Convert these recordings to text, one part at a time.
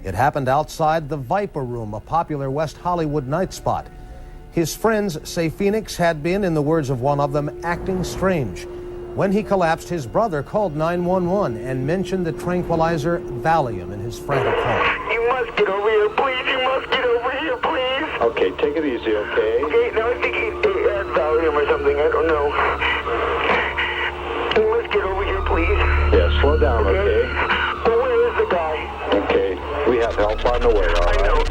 It happened outside the Viper Room, a popular West Hollywood night spot. His friends say Phoenix had been, in the words of one of them, acting strange. When he collapsed, his brother called 911 and mentioned the tranquilizer Valium in his frantic call. You must get over here, please. You must get over here, please. Okay, take it easy, okay? Okay, now I think he had Valium or something. I don't know. You must get over here, please. Yeah, slow down, okay? Well, where is the guy? Okay, we have help on the way, all right? I know.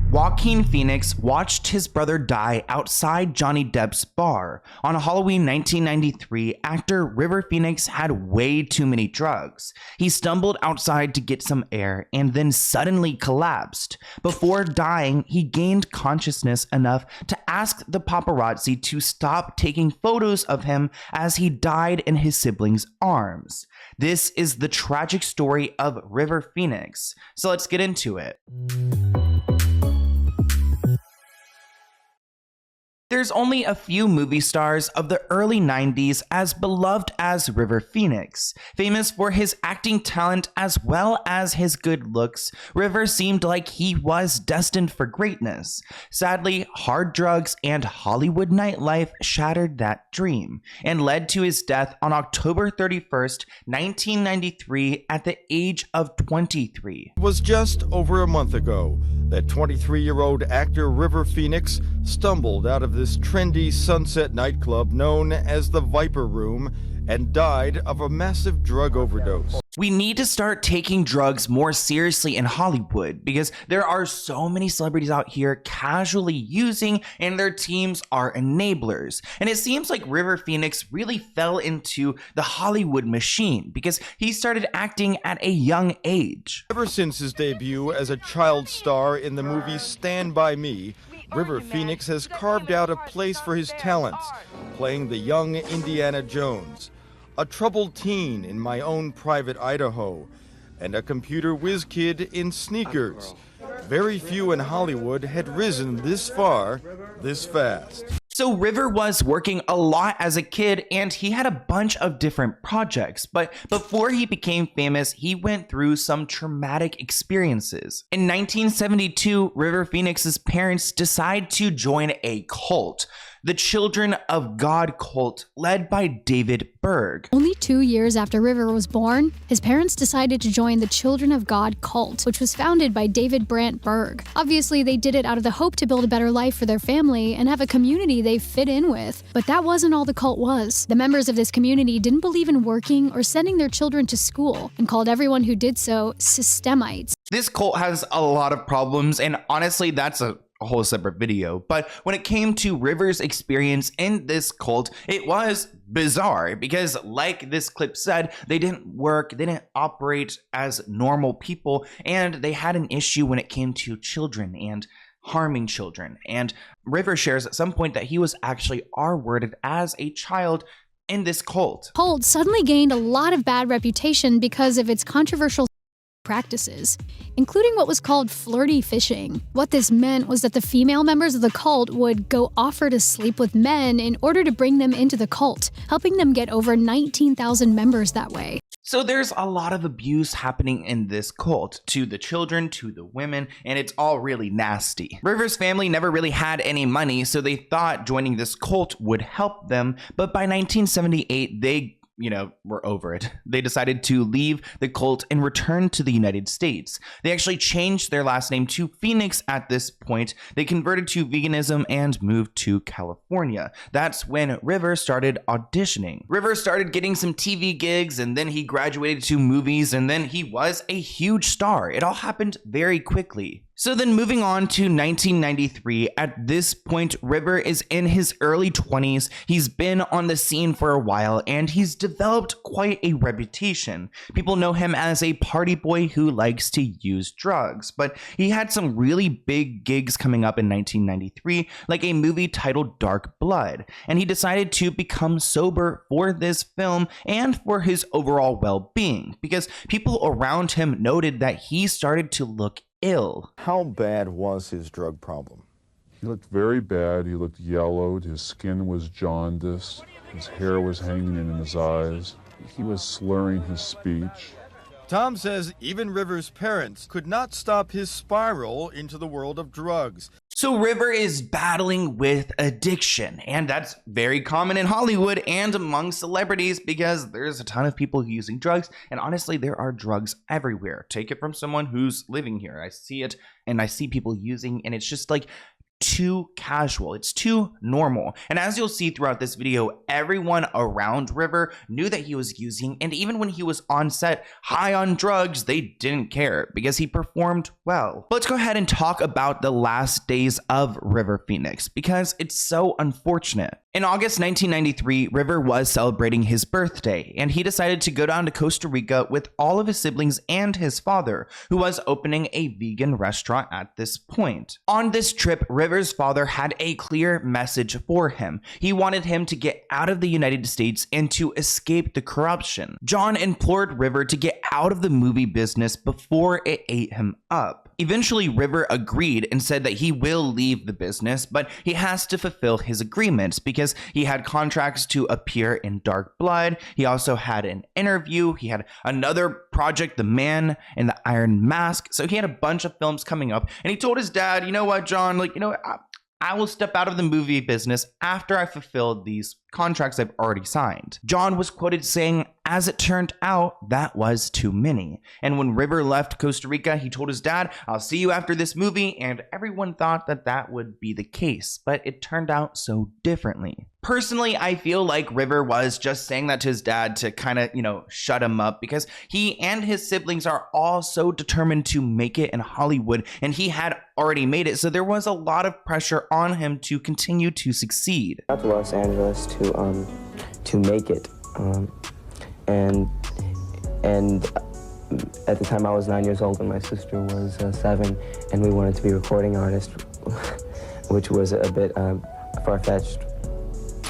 Joaquin Phoenix watched his brother die outside Johnny Depp's bar. On Halloween 1993, actor River Phoenix had way too many drugs. He stumbled outside to get some air and then suddenly collapsed. Before dying, he gained consciousness enough to ask the paparazzi to stop taking photos of him as he died in his siblings' arms. This is the tragic story of River Phoenix. So let's get into it. There's only a few movie stars of the early 90s as beloved as River Phoenix. Famous for his acting talent as well as his good looks, River seemed like he was destined for greatness. Sadly, hard drugs and Hollywood nightlife shattered that dream and led to his death on October 31st, 1993 at the age of 23. It was just over a month ago that 23-year-old actor River Phoenix stumbled out of this trendy sunset nightclub known as the Viper Room and died of a massive drug overdose. We need to start taking drugs more seriously in Hollywood because there are so many celebrities out here casually using, and their teams are enablers. And it seems like River Phoenix really fell into the Hollywood machine because he started acting at a young age. Ever since his debut as a child star in the movie Stand By Me, River Phoenix has carved out a place for his talents, playing the young Indiana Jones, a troubled teen in My Own Private Idaho, and a computer whiz kid in Sneakers. Very few in Hollywood had risen this far, this fast. So River was working a lot as a kid and he had a bunch of different projects, but before he became famous, he went through some traumatic experiences. In 1972, River Phoenix's parents decided to join a cult, the Children of God cult, led by David Berg. Only 2 years after River was born, his parents decided to join the Children of God cult, which was founded by David Brant Berg. Obviously, they did it out of the hope to build a better life for their family and have a community they fit in with. But that wasn't all the cult was. The members of this community didn't believe in working or sending their children to school and called everyone who did so systemites. This cult has a lot of problems, and honestly, that's a whole separate video. But when it came to River's experience in this cult, it was bizarre because, like this clip said, they didn't work, they didn't operate as normal people, and they had an issue when it came to children and harming children. And River shares at some point that he was actually R-worded as a child in this cult. Cult suddenly gained a lot of bad reputation because of its controversial practices, including what was called flirty fishing. What this meant was that the female members of the cult would go offer to sleep with men in order to bring them into the cult, helping them get over 19,000 members that way. So there's a lot of abuse happening in this cult, to the children, to the women, and it's all really nasty. River's family never really had any money, so they thought joining this cult would help them, but by 1978, they were over it. They decided to leave the cult and return to the United States. They actually changed their last name to Phoenix at this point. They converted to veganism and moved to California. That's when River started auditioning. River started getting some TV gigs, and then he graduated to movies, and then he was a huge star. It all happened very quickly. So then moving on to 1993, at this point, River is in his early 20s. He's been on the scene for a while and he's developed quite a reputation. People know him as a party boy who likes to use drugs, but he had some really big gigs coming up in 1993, like a movie titled Dark Blood, and he decided to become sober for this film and for his overall well-being because people around him noted that he started to look ill. How bad was his drug problem? He looked very bad. He looked yellowed. His skin was jaundiced. His hair was hanging in his eyes. He was slurring his speech. Tom says even River's parents could not stop his spiral into the world of drugs. So River is battling with addiction, and that's very common in Hollywood and among celebrities because there's a ton of people using drugs, and honestly, there are drugs everywhere. Take it from someone who's living here. I see it, and I see people using, and it's just like too casual. It's too normal. And as you'll see throughout this video, everyone around River knew that he was using, and even when he was on set high on drugs, they didn't care because he performed well. Let's go ahead and talk about the last days of River Phoenix because it's so unfortunate. In August 1993, River was celebrating his birthday, and he decided to go down to Costa Rica with all of his siblings and his father, who was opening a vegan restaurant at this point. On this trip, River's father had a clear message for him. He wanted him to get out of the United States and to escape the corruption. John implored River to get out of the movie business before it ate him up. Eventually, River agreed and said that he will leave the business, but he has to fulfill his agreements because he had contracts to appear in Dark Blood. He also had an interview. He had another project, The Man in the Iron Mask. So he had a bunch of films coming up, and he told his dad, you know what, John, I will step out of the movie business after I fulfill these contracts I've already signed. John was quoted saying, "As it turned out, that was too many." And when River left Costa Rica, he told his dad, "I'll see you after this movie," and everyone thought that that would be the case, but it turned out so differently. Personally, I feel like River was just saying that to his dad to kind of, shut him up because he and his siblings are all so determined to make it in Hollywood, and he had already made it, so there was a lot of pressure on him to continue to succeed. Got to Los Angeles to make it, and at the time I was 9 years old and my sister was 7, and we wanted to be recording artists, which was a bit far-fetched,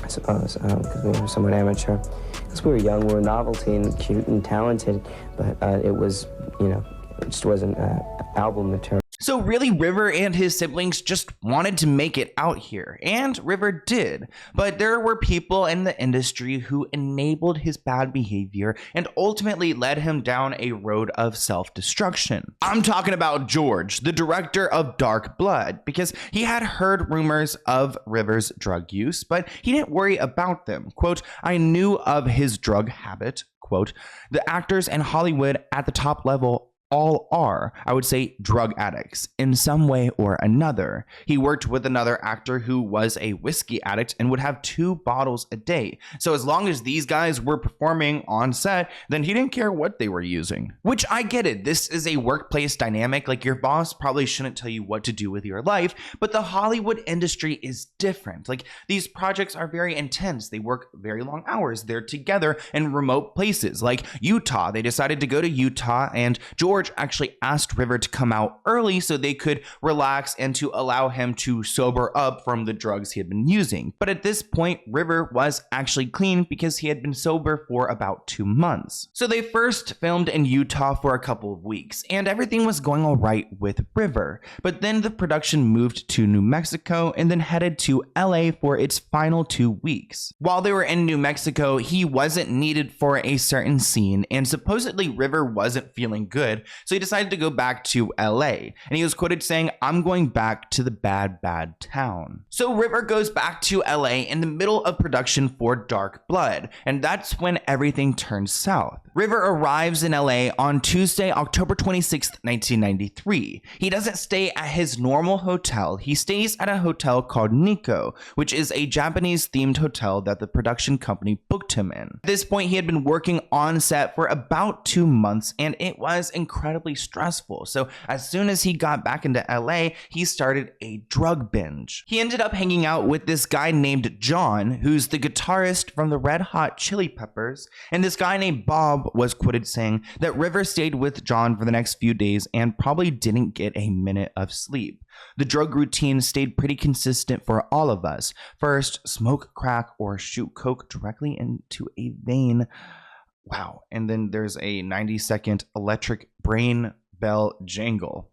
I suppose, because we were somewhat amateur. Because we were young, we were novelty and cute and talented, but it was, it just wasn't album material. So really, River and his siblings just wanted to make it out here, and River did. But there were people in the industry who enabled his bad behavior and ultimately led him down a road of self-destruction. I'm talking about George, the director of Dark Blood, because he had heard rumors of River's drug use, but he didn't worry about them. Quote, "I knew of his drug habit." Quote, "The actors in Hollywood at the top level all are, I would say, drug addicts in some way or another." He worked with another actor who was a whiskey addict and would have 2 bottles a day. So as long as these guys were performing on set, then he didn't care what they were using. Which I get it. This is a workplace dynamic. Like, your boss probably shouldn't tell you what to do with your life, but the Hollywood industry is different. Like, these projects are very intense. They work very long hours. They're together in remote places like Utah. They decided to go to Utah, and George actually asked River to come out early so they could relax and to allow him to sober up from the drugs he had been using. But at this point, River was actually clean because he had been sober for about 2 months. So they first filmed in Utah for a couple of weeks, and everything was going all right with River. But then the production moved to New Mexico and then headed to LA for its final 2 weeks. While they were in New Mexico, he wasn't needed for a certain scene, and supposedly River wasn't feeling good. So he decided to go back to LA, and he was quoted saying, "I'm going back to the bad, bad town." So River goes back to LA in the middle of production for Dark Blood, and that's when everything turns south. River arrives in LA on Tuesday, October 26th, 1993. He doesn't stay at his normal hotel. He stays at a hotel called Nikko, which is a Japanese-themed hotel that the production company booked him in. At this point, he had been working on set for about 2 months, and it was incredibly stressful. So as soon as he got back into LA, he started a drug binge. He ended up hanging out with this guy named John, who's the guitarist from the Red Hot Chili Peppers, and this guy named Bob was quoted saying that River stayed with John for the next few days and probably didn't get a minute of sleep. The drug routine stayed pretty consistent for all of us. First, smoke crack or shoot coke directly into a vein. Wow. And then there's a 90-second electric brain bell jangle.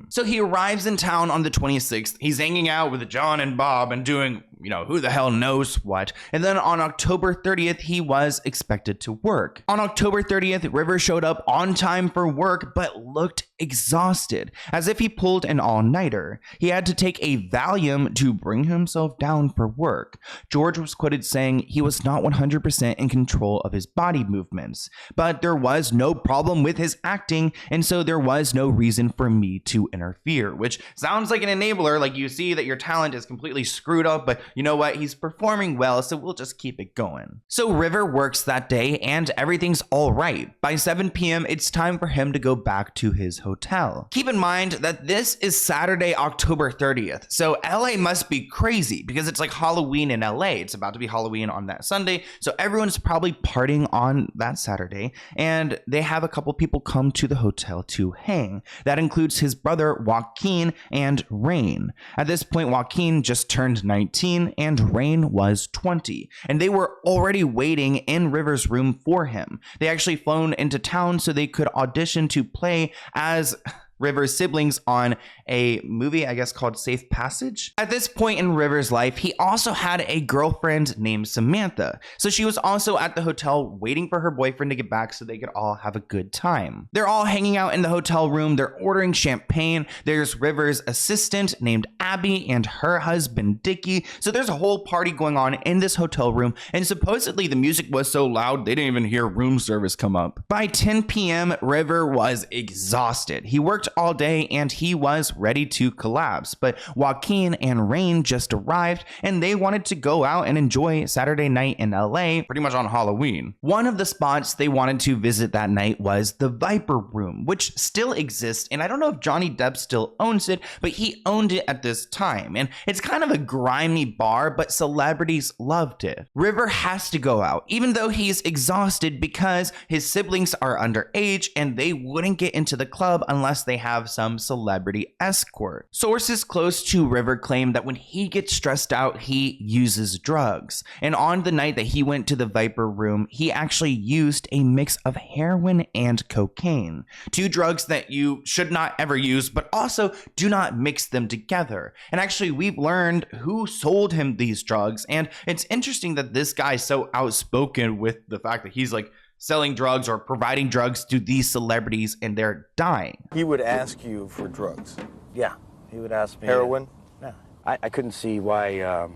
So he arrives in town on the 26th. He's hanging out with John and Bob and doing who the hell knows what. And then on October 30th, he was expected to work. On October 30th, River showed up on time for work, but looked exhausted, as if he pulled an all-nighter. He had to take a Valium to bring himself down for work. George was quoted saying he was not 100% in control of his body movements, but there was no problem with his acting, and so there was no reason for me to interfere, which sounds like an enabler. Like, you see that your talent is completely screwed up, but you know what? He's performing well, so we'll just keep it going. So River works that day, and everything's all right. By 7 p.m., it's time for him to go back to his hotel. Keep in mind that this is Saturday, October 30th, so LA must be crazy because it's like Halloween in LA. It's about to be Halloween on that Sunday, so everyone's probably partying on that Saturday, and they have a couple people come to the hotel to hang. That includes his brother Joaquin and Rain. At this point, Joaquin just turned 19 and Rain was 20, and they were already waiting in River's room for him. They actually flown into town so they could audition to play as River's siblings on a movie, I guess, called Safe Passage. At this point in River's life, he also had a girlfriend named Samantha. So she was also at the hotel waiting for her boyfriend to get back so they could all have a good time. They're all hanging out in the hotel room. They're ordering champagne. There's River's assistant named Abby and her husband Dickie. So there's a whole party going on in this hotel room. And supposedly the music was so loud, they didn't even hear room service come up. By 10 p.m., River was exhausted. He worked all day and he was ready to collapse, but Joaquin and Rain just arrived and they wanted to go out and enjoy Saturday night in LA, pretty much on Halloween. One of the spots they wanted to visit that night was the Viper Room, which still exists, and I don't know if Johnny Depp still owns it, but he owned it at this time, and it's kind of a grimy bar, but celebrities loved it. River has to go out, even though he's exhausted, because his siblings are underage and they wouldn't get into the club unless they have some celebrity escort. Sources close to River claim that when he gets stressed out, he uses drugs. And on the night that he went to the Viper Room, he actually used a mix of heroin and cocaine. Two drugs that you should not ever use, but also do not mix them together. And actually, we've learned who sold him these drugs. And it's interesting that this guy's so outspoken with the fact that he's like selling drugs or providing drugs to these celebrities and they're dying. He would ask you for drugs. Yeah, he would ask me. Heroin? Yeah. I couldn't see why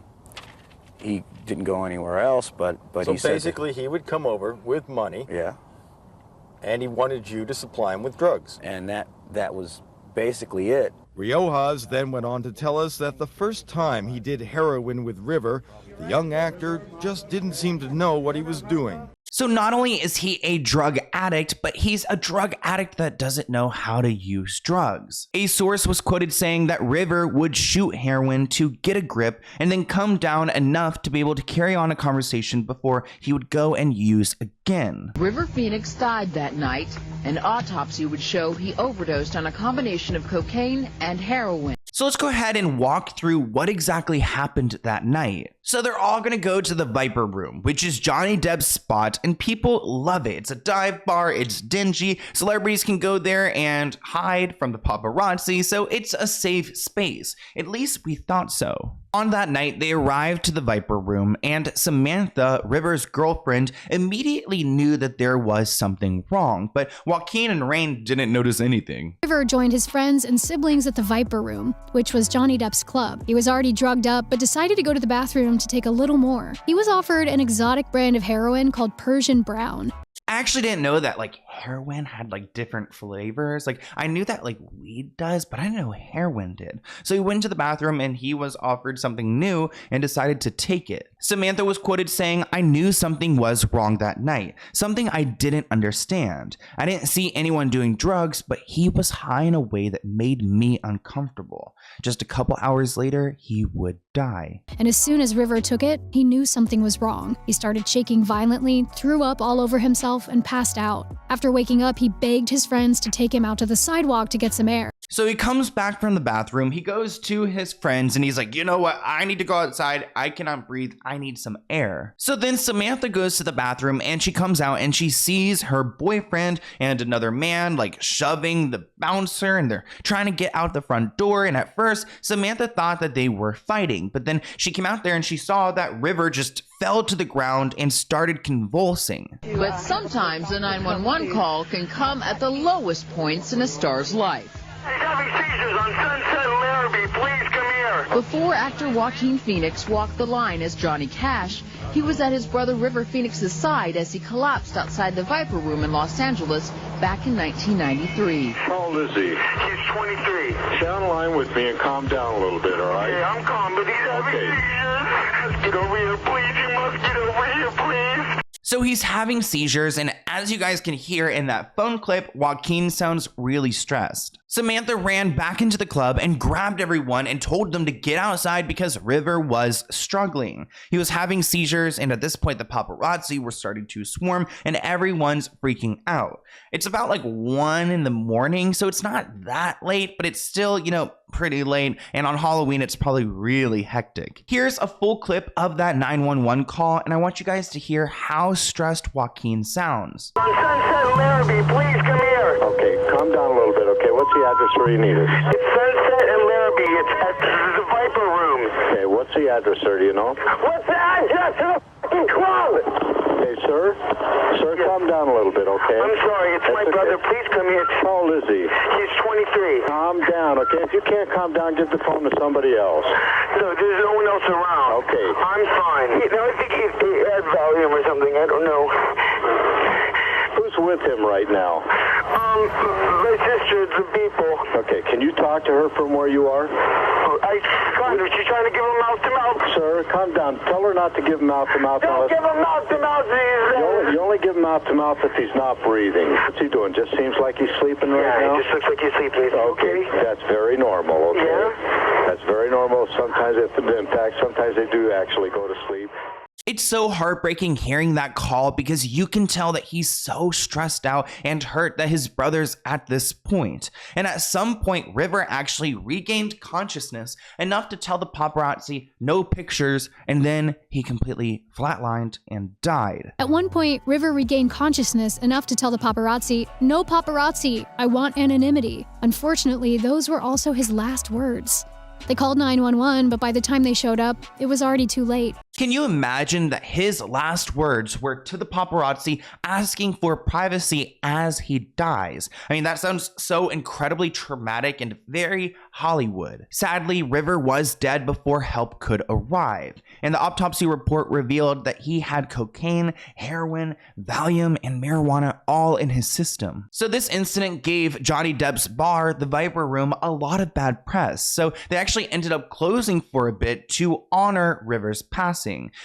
he didn't go anywhere else, but So he said basically he would come over with money. Yeah. And he wanted you to supply him with drugs. And that was basically it. Riojas then went on to tell us that the first time he did heroin with River, the young actor just didn't seem to know what he was doing. So not only is he a drug addict, but he's a drug addict that doesn't know how to use drugs. A source was quoted saying that River would shoot heroin to get a grip and then come down enough to be able to carry on a conversation before he would go and use again. River Phoenix died that night. An autopsy would show he overdosed on a combination of cocaine and heroin. So let's go ahead and walk through what exactly happened that night. So they're all gonna go to the Viper Room, which is Johnny Depp's spot, and people love it. It's a dive bar, it's dingy, celebrities can go there and hide from the paparazzi, so it's a safe space. At least we thought so. On that night, they arrived to the Viper Room, and Samantha, River's girlfriend, immediately knew that there was something wrong, but Joaquin and Rain didn't notice anything. River joined his friends and siblings at the Viper Room, which was Johnny Depp's club. He was already drugged up, but decided to go to the bathroom to take a little more. He was offered an exotic brand of heroin called Persian Brown. I actually didn't know that like heroin had like different flavors. Like I knew that like weed does, but I didn't know heroin did. So he went to the bathroom and he was offered something new and decided to take it. Samantha was quoted saying, "I knew something was wrong that night, something I didn't understand. I didn't see anyone doing drugs, but he was high in a way that made me uncomfortable. Just a couple hours later, he would die." And as soon as River took it, he knew something was wrong. He started shaking violently, threw up all over himself, and passed out. After waking up, he begged his friends to take him out to the sidewalk to get some air. So he comes back from the bathroom, he goes to his friends, and he's like, you know what, I need to go outside, I cannot breathe, I need some air. So then Samantha goes to the bathroom and she comes out and she sees her boyfriend and another man like shoving the bouncer, and they're trying to get out the front door. And at first Samantha thought that they were fighting, but then she came out there and she saw that River just fell to the ground and started convulsing. But sometimes a 911 call can come at the lowest points in a star's life. He's having seizures on Sunset and Larrabee. Please come here. Before actor Joaquin Phoenix walked the line as Johnny Cash, he was at his brother River Phoenix's side as he collapsed outside the Viper Room in Los Angeles back in 1993. How old is he? He's 23. Stay on the line with me and calm down a little bit, all right? Yeah, I'm calm, but he's having seizures. Get over here, please. You must get over here, please. So he's having seizures, and as you guys can hear in that phone clip, Joaquin sounds really stressed. Samantha ran back into the club and grabbed everyone and told them to get outside because River was struggling. He was having seizures, and at this point the paparazzi were starting to swarm and everyone's freaking out. It's about like 1 in the morning, so it's not that late, but it's still, you know, pretty late, and on Halloween it's probably really hectic. Here's a full clip of that 911 call, and I want you guys to hear how stressed Joaquin sounds. On Sunset and Larrabee, please come here. Okay, calm down a little bit, okay? What's the address where you need us? It's Sunset and Larrabee. It's at the Viper Room. Okay, what's the address, sir? Do you know? What's the address to the fucking club? Okay, sir? Sir, calm down a little bit, okay? I'm sorry, it's my brother. Please come here. How old is he? He's 23. Calm down, okay? If you can't calm down, give the phone to somebody else. No, there's no one else around. Okay. I'm fine. I think he had Valium or something. I don't know. Who's with him right now? My sister, the people. Okay, can you talk to her from where you are? I got her. She's trying to give him mouth to mouth. Sir, calm down. Tell her not to give him mouth to mouth. Don't give him mouth to mouth. You only give him mouth to mouth if he's not breathing. What's he doing? Just seems like he's sleeping right now? Yeah, it just looks like he's sleeping. Okay, that's very normal, okay? Yeah? That's very normal. Sometimes, in fact, sometimes they do actually go to sleep. It's so heartbreaking hearing that call because you can tell that he's so stressed out and hurt that his brother's at this point. And at some point, River actually regained consciousness enough to tell the paparazzi no pictures, and then he completely flatlined and died. At one point, River regained consciousness enough to tell the paparazzi, "No paparazzi, I want anonymity." Unfortunately, those were also his last words. They called 911, but by the time they showed up, it was already too late. Can you imagine that his last words were to the paparazzi asking for privacy as he dies? I mean, that sounds so incredibly traumatic and very Hollywood. Sadly, River was dead before help could arrive, and the autopsy report revealed that he had cocaine, heroin, Valium, and marijuana all in his system. So this incident gave Johnny Depp's bar, the Viper Room, a lot of bad press. So they actually ended up closing for a bit to honor River's passing.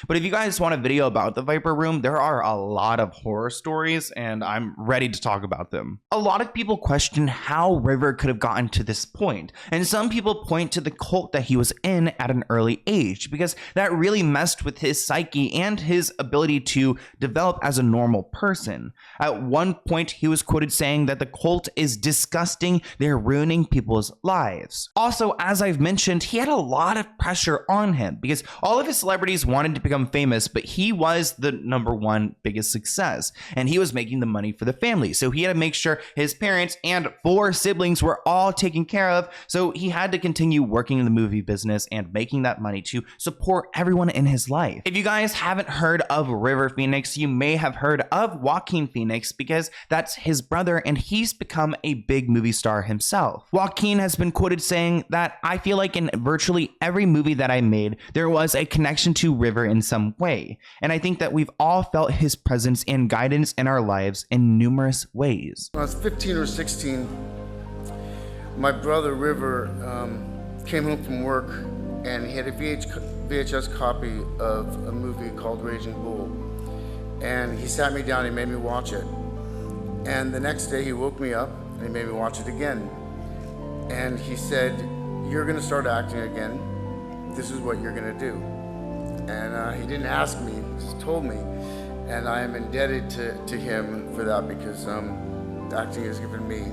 But if you guys want a video about the Viper Room, there are a lot of horror stories and I'm ready to talk about them. A lot of people question how River could have gotten to this point, and some people point to the cult that he was in at an early age because that really messed with his psyche and his ability to develop as a normal person. At one point, he was quoted saying that the cult is disgusting, they're ruining people's lives. Also, as I've mentioned, he had a lot of pressure on him because all of his celebrities wanted to become famous, but he was the #1 biggest success and he was making the money for the family. So he had to make sure his parents and 4 siblings were all taken care of. So he had to continue working in the movie business and making that money to support everyone in his life. If you guys haven't heard of River Phoenix, you may have heard of Joaquin Phoenix because that's his brother and he's become a big movie star himself. Joaquin has been quoted saying that, "I feel like in virtually every movie that I made, there was a connection to River in some way. And I think that we've all felt his presence and guidance in our lives in numerous ways." When I was 15 or 16, my brother River came home from work and he had a VHS copy of a movie called Raging Bull. And he sat me down and he made me watch it. And the next day he woke me up and he made me watch it again. And he said, "You're gonna start acting again. This is what you're gonna do." And he didn't ask me, he just told me. And I am indebted to him for that because acting has given me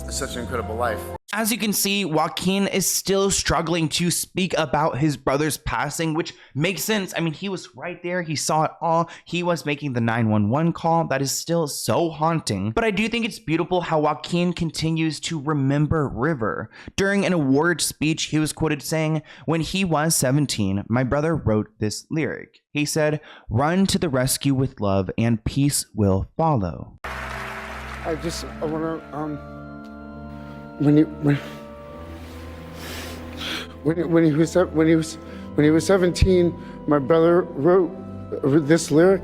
such an incredible life. As you can see, Joaquin is still struggling to speak about his brother's passing, which makes sense. I mean, he was right there. He saw it all. He was making the 911 call. That is still so haunting. But I do think it's beautiful how Joaquin continues to remember River. During an award speech, he was quoted saying, "When he was 17, my brother wrote this lyric. He said, 'Run to the rescue with love and peace will follow.'" I want to, when he was 17, my brother wrote this lyric.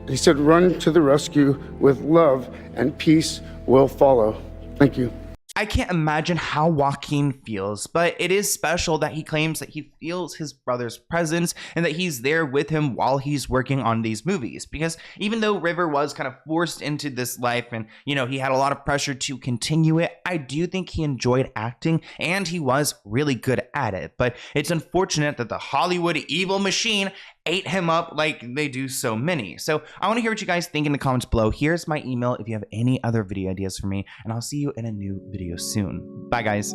He said, "Run to the rescue with love and peace will follow." Thank you. I can't imagine how Joaquin feels, but it is special that he claims that he feels his brother's presence and that he's there with him while he's working on these movies. Because even though River was kind of forced into this life and, you know, he had a lot of pressure to continue it, I do think he enjoyed acting and he was really good at it. But it's unfortunate that the Hollywood evil machine ate him up like they do so many. So I want to hear what you guys think in the comments below. Here's my email if you have any other video ideas for me, and I'll see you in a new video soon. Bye, guys.